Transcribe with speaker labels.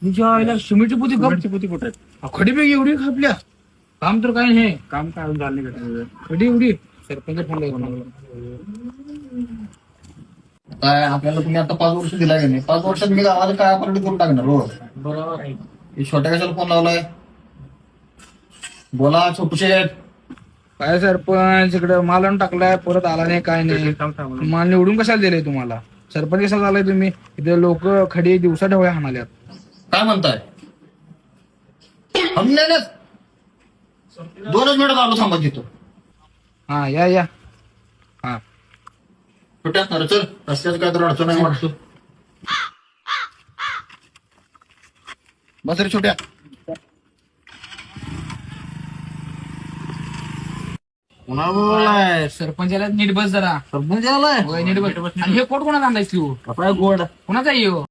Speaker 1: तुझ्या आईला सिमेंटची पोती
Speaker 2: सिमेंटची पोती कुठे आहेत?
Speaker 1: खडी बेग एवढी खापल्या काम तर काय नाही
Speaker 2: काम काय अजून झालं नाही का?
Speaker 1: खडी एवढी सरपंच फोन लागला
Speaker 3: काय आपल्याला तुम्ही आता 5 वर्ष दिला की नाही 5 वर्षात मी गावाला काय अपॉर्च्युनिटी करून टाकणार हो.
Speaker 1: बरोबर आहे
Speaker 3: हे छोट्या कशाला फोन लावलाय बोला छोटू शेठ.
Speaker 1: काय सरपंच इकडे माल आणून टाकलाय परत आला नाही काय नाही
Speaker 2: थांब थांब.
Speaker 1: माल निवडून कशाला दिले तुम्हाला सरपंच कसा झालाय तुम्ही इथे लोक खडी दिवसा ढवळ्या हाणाल्यात
Speaker 3: काय म्हणताय हमल्यानेच 2च मिनिटात आलो थांबत तिथं.
Speaker 1: हा या हा
Speaker 3: छोट्या असणार चल रस्त्याचं काय तर अडचण आहे वाटतो. बस रे छोट्या.
Speaker 1: कोणाला बोलाय सरपंचाला नीट बस जरा
Speaker 3: सरपंच आलाय
Speaker 1: होय, नीट बस आणि हे कोट कोणाचा आणलायस तू
Speaker 3: काय गोड
Speaker 1: कोणाचा येऊ